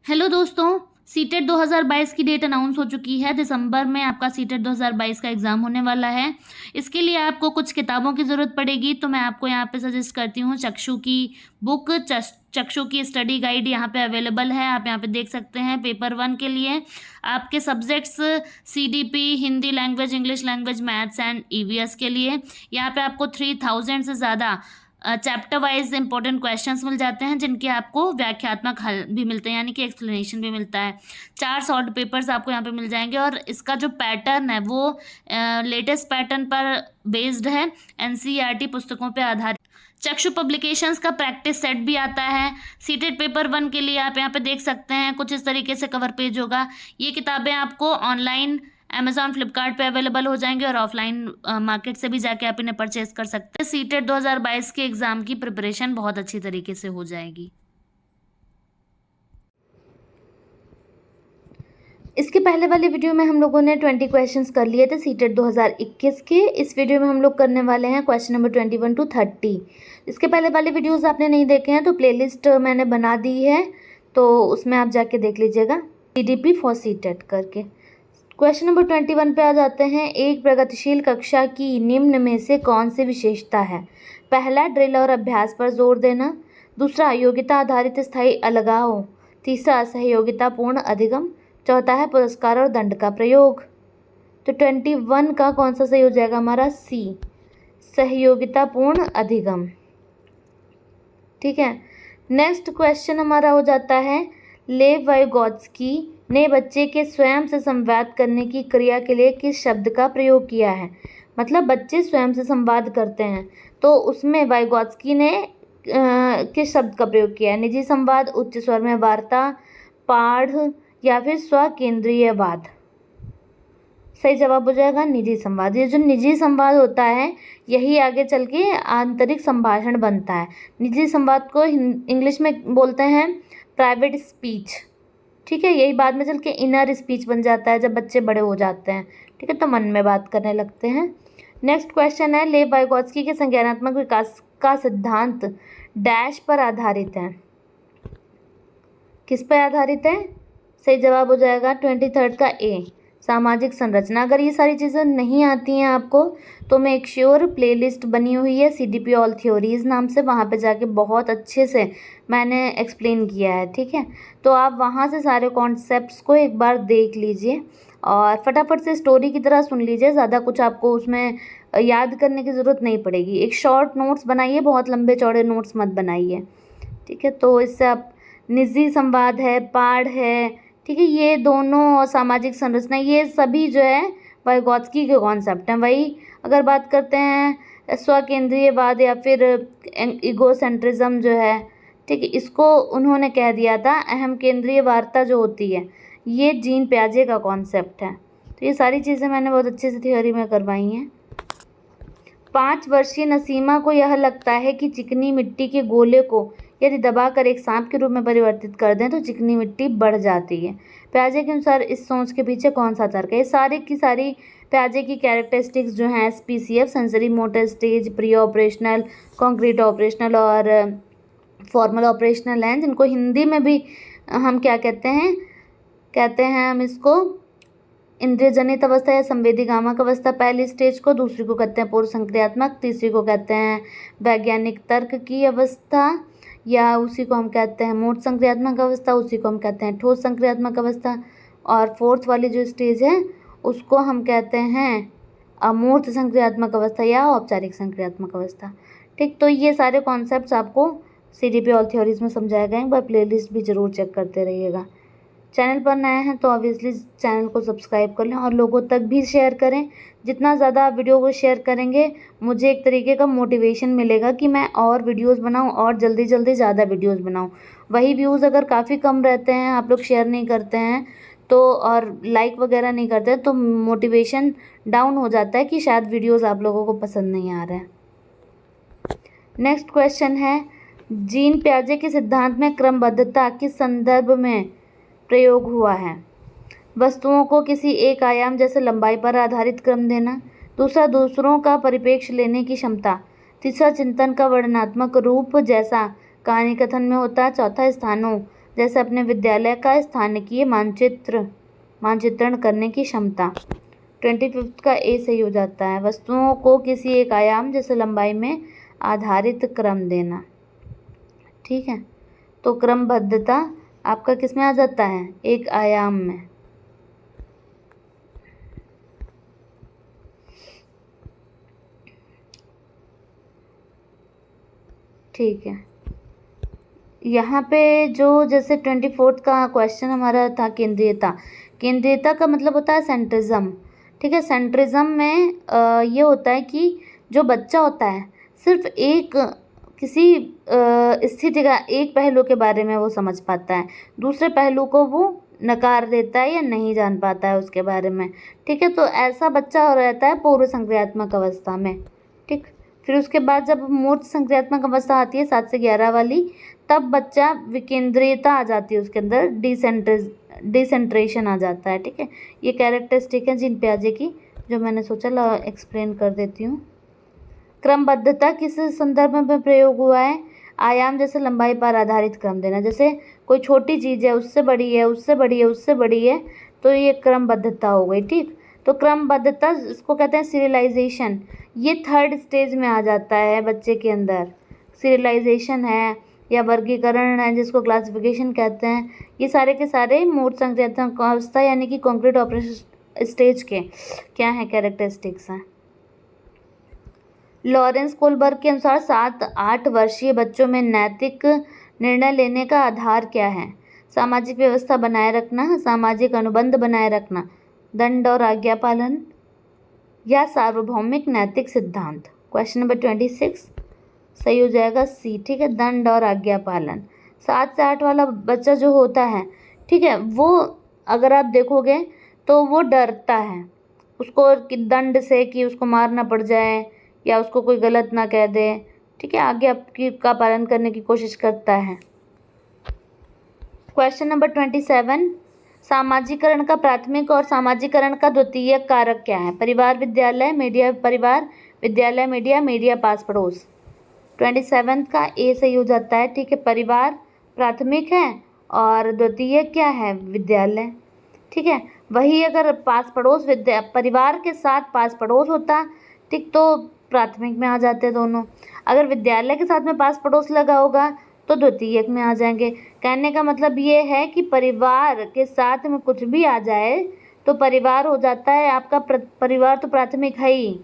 Hello दोस्तों, CTET 2022 की date announce हो चुकी है। दिसंबर में आपका सीटेट 2022 का एग्ज़ाम होने वाला है। इसके लिए आपको कुछ किताबों की ज़रूरत पड़ेगी, तो मैं आपको यहाँ पे सजेस्ट करती हूँ चक्षु की बुक। चक्षु की स्टडी गाइड यहाँ पे अवेलेबल है, आप यहाँ पे देख सकते हैं। पेपर 1 के लिए आपके subjects CDP, Hindi language, English language, maths and EVS के लिए यहाँ पे आपको 3000 से ज़्यादा चैप्टर वाइज इंपॉर्टेंट क्वेश्चंस मिल जाते हैं, जिनके आपको व्याख्यात्मक हल भी मिलते हैं, यानी कि एक्सप्लेनेशन भी मिलता है। 4 शॉर्ट पेपर्स आपको यहाँ पे मिल जाएंगे और इसका जो पैटर्न है वो लेटेस्ट पैटर्न पर बेस्ड है, एनसीईआरटी पुस्तकों पे आधारित। चक्षु पब्लिकेशंस का प्रैक्टिस सेट भी आता है। सीटेट पेपर 1 के लिए आप यहाँ पे देख सकते हैं, कुछ इस तरीके से कवर पेज होगा। ये किताबें आपको ऑनलाइन अमेजॉन फ्लिपकार्ट पे अवेलेबल हो जाएंगे और ऑफलाइन मार्केट से भी जाके आप इन्हें परचेज कर सकते हैं। सीटेट 2022 के एग्ज़ाम की प्रिपरेशन बहुत अच्छी तरीके से हो जाएगी। इसके पहले वाली वीडियो में हम लोगों ने 20 क्वेश्चंस कर लिए थे सीटेट 2021 के। इस वीडियो में हम लोग करने वाले हैं क्वेश्चन नंबर 21 to 30। इसके पहले वाले वीडियोस आपने नहीं देखे हैं तो प्लेलिस्ट मैंने बना दी है, तो उसमें आप जाके देख लीजिएगा, सीडीपी फॉर सीटेट करके। क्वेश्चन नंबर 21 पे आ जाते हैं। एक प्रगतिशील कक्षा की निम्न में से कौन सी विशेषता है? पहला, ड्रिल और अभ्यास पर जोर देना। दूसरा, योग्यता आधारित स्थायी अलगाव। तीसरा, सहयोगितापूर्ण अधिगम। चौथा है पुरस्कार और दंड का प्रयोग। तो 21 का कौन सा सही हो जाएगा हमारा? सी, सहयोगितापूर्ण अधिगम। ठीक है। नेक्स्ट क्वेश्चन हमारा हो जाता है, लेव वाइगोत्स्की ने बच्चे के स्वयं से संवाद करने की क्रिया के लिए किस शब्द का प्रयोग किया है? मतलब बच्चे स्वयं से संवाद करते हैं, तो उसमें वाइगोत्स्की ने किस शब्द का प्रयोग किया है? निजी संवाद, उच्च स्वर में वार्ता, पाढ़ या फिर स्वकेंद्रीयवाद। सही जवाब हो जाएगा निजी संवाद। ये जो निजी संवाद होता है यही आगे चल के आंतरिक संभाषण बनता है। निजी संवाद को इंग्लिश में बोलते हैं प्राइवेट स्पीच। ठीक है, यही बाद में चल के इनर स्पीच बन जाता है जब बच्चे बड़े हो जाते हैं। ठीक है, तो मन में बात करने लगते हैं। नेक्स्ट क्वेश्चन है, लेव वाइगोत्स्की के संज्ञानात्मक विकास का सिद्धांत डैश पर आधारित है? किस पर आधारित है? सही जवाब हो जाएगा 23 का ए, सामाजिक संरचना। अगर ये सारी चीज़ें नहीं आती हैं आपको तो मेक श्योर प्लेलिस्ट बनी हुई है सीडीपी ऑल थ्योरीज नाम से, वहाँ पे जाके बहुत अच्छे से मैंने एक्सप्लेन किया है। ठीक है, तो आप वहाँ से सारे कॉन्सेप्ट्स को एक बार देख लीजिए और फटाफट से स्टोरी की तरह सुन लीजिए। ज़्यादा कुछ आपको उसमें याद करने की ज़रूरत नहीं पड़ेगी। एक शॉर्ट नोट्स बनाइए, बहुत लंबे चौड़े नोट्स मत बनाइए। ठीक है, तो इससे आप निजी संवाद है, पाढ़ है, ठीक है, ये दोनों सामाजिक संरचना, ये सभी जो है वाइगोत्स्की के कॉन्सेप्ट हैं। वही अगर बात करते हैं स्वकेंद्रीयवाद या फिर ईगोसेंट्रिज्म जो है, ठीक है, इसको उन्होंने कह दिया था अहम केंद्रीय वार्ता जो होती है, ये जीन पियाजे का कॉन्सेप्ट है। तो ये सारी चीज़ें मैंने बहुत अच्छे से थ्योरी में करवाई हैं। 5 वर्षीय नसीमा को यह लगता है कि चिकनी मिट्टी के गोले को यदि दबाकर एक सांप के रूप में परिवर्तित कर दें तो चिकनी मिट्टी बढ़ जाती है। पियाजे के अनुसार इस सोच के पीछे कौन सा तर्क है? ये सारी की सारी पियाजे की कैरेक्टरिस्टिक्स जो हैं, SPCF, sensory motor stage, pre operational, concrete operational और फॉर्मल ऑपरेशनल हैं, जिनको हिंदी में भी हम क्या कहते हैं हम इसको इंद्रिय जनित अवस्था या संवेदीगामक अवस्था पहली स्टेज को, दूसरी को कहते हैं पूर्व संक्रियात्मक, तीसरी को कहते हैं वैज्ञानिक तर्क की अवस्था, या उसी को हम कहते हैं मूर्त संक्रियात्मक अवस्था, उसी को हम कहते हैं ठोस संक्रियात्मक अवस्था, और फोर्थ वाली जो स्टेज है उसको हम कहते हैं अमूर्त संक्रियात्मक अवस्था या औपचारिक संक्रियात्मक अवस्था। ठीक, तो ये सारे कॉन्सेप्ट्स आपको सीडीपी ऑल थ्योरीज में समझाए गए हैं। पर प्लेलिस्ट भी ज़रूर चेक करते रहिएगा। चैनल पर नए हैं तो ऑब्वियसली चैनल को सब्सक्राइब कर लें और लोगों तक भी शेयर करें। जितना ज़्यादा आप वीडियो को शेयर करेंगे मुझे एक तरीके का मोटिवेशन मिलेगा कि मैं और वीडियोस बनाऊं और जल्दी जल्दी ज़्यादा वीडियोस बनाऊं। वही व्यूज़ अगर काफ़ी कम रहते हैं, आप लोग शेयर नहीं करते हैं तो, और लाइक वगैरह नहीं करते हैं, तो मोटिवेशन डाउन हो जाता है कि शायद वीडियोज़ आप लोगों को पसंद नहीं आ रहे हैं। नेक्स्ट क्वेश्चन है, जीन पियाजे के सिद्धांत में क्रमबद्धता किस संदर्भ में प्रयोग हुआ है? वस्तुओं को किसी एक आयाम जैसे लंबाई पर आधारित क्रम देना। दूसरा, दूसरों का परिप्रेक्ष्य लेने की क्षमता। तीसरा, चिंतन का वर्णनात्मक रूप जैसा कहानी कथन में होता है। चौथा, स्थानों जैसे अपने विद्यालय का स्थानिकीय मानचित्रण करने की क्षमता। 25 का ए सही हो जाता है। वस्तुओं को किसी एक आयाम जैसे लंबाई में आधारित क्रम देना। ठीक है, तो क्रमबद्धता आपका किस में आ जाता है? एक आयाम में। ठीक है, यहाँ पे जो जैसे 24 का क्वेश्चन हमारा था केंद्रीयता का मतलब होता है सेंट्रिज्म। ठीक है, सेंट्रिज्म में ये होता है कि जो बच्चा होता है सिर्फ एक किसी स्थिति का एक पहलू के बारे में वो समझ पाता है, दूसरे पहलू को वो नकार देता है या नहीं जान पाता है उसके बारे में। ठीक है, तो ऐसा बच्चा रहता है पूर्व संक्रियात्मक अवस्था में। ठीक, फिर उसके बाद जब मूर्त संक्रियात्मक अवस्था आती है 7 से 11 वाली, तब बच्चा विकेंद्रीयता आ जाती है, उसके अंदर डिसेंट्रेशन आ जाता है। ठीक है, ये कैरेक्टरिस्टिक है जीन पियाजे की, जो मैंने सोचा एक्सप्लेन कर देती हूँ। क्रमबद्धता किस संदर्भ में प्रयोग हुआ है? आयाम जैसे लंबाई पर आधारित क्रम देना। जैसे कोई छोटी चीज़ है, उससे बड़ी है, उससे बड़ी है, उससे बड़ी है, तो ये क्रमबद्धता हो गई। ठीक, तो क्रमबद्धता इसको कहते हैं सीरियलाइजेशन। ये 3rd स्टेज में आ जाता है बच्चे के अंदर। सीरियलाइजेशन है या वर्गीकरण है, जिसको क्लासिफिकेशन कहते हैं। ये सारे के सारे मूर्त संक्रियात्मक अवस्था यानी कि कॉन्क्रीट ऑपरेशन स्टेज के क्या हैं? कैरेक्टरिस्टिक्स हैं। लॉरेंस कोलबर्ग के अनुसार 7-8 वर्षीय बच्चों में नैतिक निर्णय लेने का आधार क्या है? सामाजिक व्यवस्था बनाए रखना, सामाजिक अनुबंध बनाए रखना, दंड और आज्ञा पालन, या सार्वभौमिक नैतिक सिद्धांत। क्वेश्चन नंबर 26 सही हो जाएगा सी। ठीक है, दंड और आज्ञा पालन। 7 से 8 वाला बच्चा जो होता है, ठीक है, वो अगर आप देखोगे तो वो डरता है उसको दंड से कि उसको मारना पड़ जाए या उसको कोई गलत ना कह दे। ठीक है, आज्ञा का पालन करने की कोशिश करता है। क्वेश्चन नंबर 27 सामाजिकरण का प्राथमिक और सामाजिकरण का द्वितीयक कारक क्या है? परिवार विद्यालय मीडिया, परिवार विद्यालय मीडिया, मीडिया पास पड़ोस। 27 का ए सही हो जाता है। ठीक है, परिवार प्राथमिक है और द्वितीयक क्या है? विद्यालय। ठीक है, वही अगर पास पड़ोस परिवार के साथ पास पड़ोस होता, ठीक, तो प्राथमिक में आ जाते दोनों। अगर विद्यालय के साथ में पास पड़ोस लगा होगा तो द्वितीयक में आ जाएंगे। कहने का मतलब ये है कि परिवार के साथ में कुछ भी आ जाए तो परिवार हो जाता है आपका परिवार तो प्राथमिक है ही।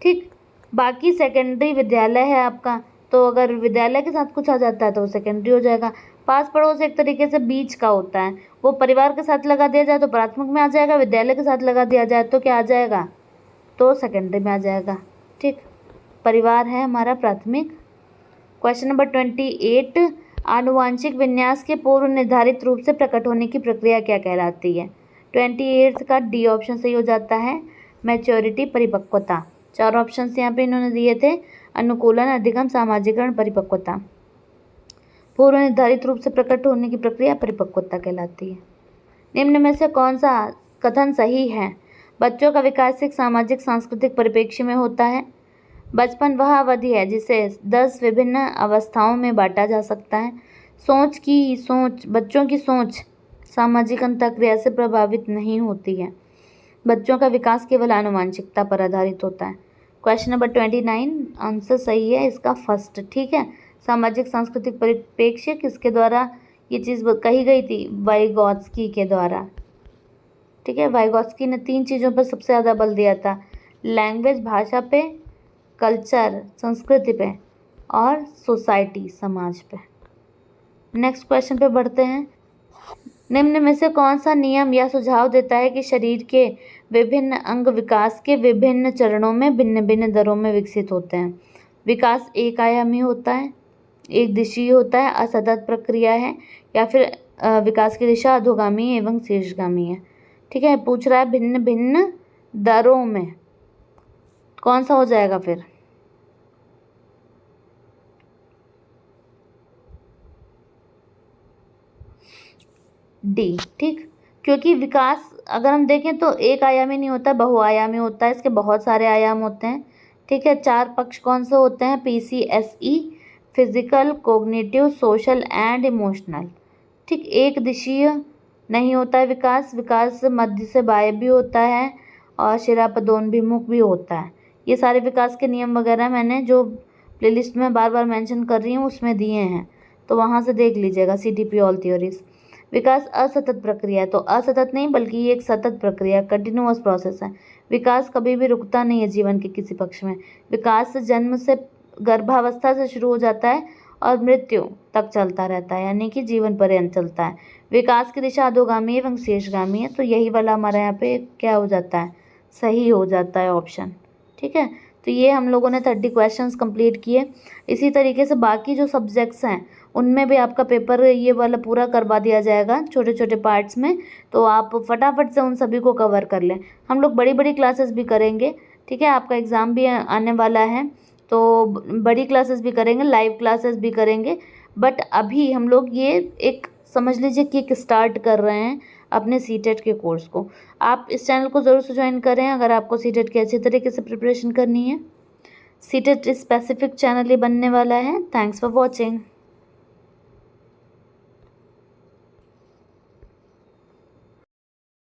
ठीक, बाकी सेकेंडरी विद्यालय है आपका, तो अगर विद्यालय के साथ कुछ आ जाता है तो वो सेकेंडरी हो जाएगा। पास पड़ोस एक तरीके से बीच का होता है, वो परिवार के साथ लगा दिया जाए तो प्राथमिक में आ जाएगा, विद्यालय के साथ लगा दिया जाए तो क्या आ जाएगा? तो सेकेंडरी में आ जाएगा। ठीक, परिवार है हमारा प्राथमिक। क्वेश्चन नंबर 28 आनुवांशिक विन्यास के पूर्व निर्धारित रूप से प्रकट होने की प्रक्रिया क्या कहलाती है? 28 का डी ऑप्शन सही हो जाता है, मैच्योरिटी, परिपक्वता। 4 ऑप्शन यहाँ पे इन्होंने दिए थे, अनुकूलन, अधिगम, सामाजिकरण, परिपक्वता। पूर्व निर्धारित रूप से प्रकट होने की प्रक्रिया परिपक्वता कहलाती है। निम्न में से कौन सा कथन सही है? बच्चों का विकास एक सामाजिक सांस्कृतिक परिप्रेक्ष्य में होता है। बचपन वह अवधि है जिसे 10 विभिन्न अवस्थाओं में बांटा जा सकता है। बच्चों की सोच सामाजिक अंतःक्रिया से प्रभावित नहीं होती है। बच्चों का विकास केवल आनुवांशिकता पर आधारित होता है। क्वेश्चन नंबर 29 आंसर सही है इसका फर्स्ट। ठीक है, सामाजिक सांस्कृतिक परिप्रेक्ष्य किसके द्वारा ये चीज़ कही गई थी? वाइगॉत्स्की के द्वारा। ठीक है, वाइगॉत्स्की ने 3 चीज़ों पर सबसे ज़्यादा बल दिया था, लैंग्वेज भाषा पे, कल्चर संस्कृति पे, और सोसाइटी समाज पे। नेक्स्ट क्वेश्चन पे बढ़ते हैं। निम्न में से कौन सा नियम या सुझाव देता है कि शरीर के विभिन्न अंग विकास के विभिन्न चरणों में भिन्न भिन्न दरों में विकसित होते हैं? विकास एक आयामी होता है, एक दिशीय होता है, असतत प्रक्रिया है, या फिर विकास की दिशा अधोगामी एवं शीर्षगामी है। ठीक है, पूछ रहा है भिन्न भिन्न दरों में, कौन सा हो जाएगा फिर? डी। ठीक, क्योंकि विकास अगर हम देखें तो एक आयामी नहीं होता, बहुआयामी होता है, इसके बहुत सारे आयाम होते हैं। ठीक है, 4 पक्ष कौन से होते हैं? PCSE, physical, cognitive, social and emotional. ठीक, एक दिशीय नहीं होता है विकास, विकास मध्य से बाह्य भी होता है और शिरापदोन्मुख भी होता है। ये सारे विकास के नियम वगैरह मैंने जो प्लेलिस्ट में बार बार मेंशन कर रही हूँ उसमें दिए हैं, तो वहाँ से देख लीजिएगा CTP ऑल थ्योरीज। विकास असतत प्रक्रिया है, तो असतत नहीं बल्कि ये एक सतत प्रक्रिया, कंटिन्यूअस प्रोसेस है। विकास कभी भी रुकता नहीं है जीवन के किसी पक्ष में। विकास जन्म से गर्भावस्था से शुरू हो जाता है और मृत्यु तक चलता रहता है, यानी कि जीवन पर्यंत चलता है। विकास की दिशा अधोगामी एवं शेषगामी है, तो यही वाला हमारे यहाँ पे क्या हो जाता है, सही हो जाता है ऑप्शन। ठीक है, तो ये हम लोगों ने 30 क्वेश्चंस कंप्लीट किए। इसी तरीके से बाकी जो सब्जेक्ट्स हैं उनमें भी आपका पेपर ये वाला पूरा करवा दिया जाएगा छोटे छोटे पार्ट्स में, तो आप फटाफट से उन सभी को कवर कर लें। हम लोग बड़ी बड़ी क्लासेस भी करेंगे, ठीक है, आपका एग्ज़ाम भी आने वाला है, तो बड़ी क्लासेस भी करेंगे, लाइव क्लासेस भी करेंगे। बट अभी हम लोग ये एक समझ लीजिए कि एक स्टार्ट कर रहे हैं अपने सीटेट के कोर्स को। आप इस चैनल को ज़रूर से ज्वाइन करें अगर आपको सीटेट की अच्छी तरीके से प्रिपरेशन करनी है। सीटेट स्पेसिफिक चैनल ये बनने वाला है। Thanks for watching.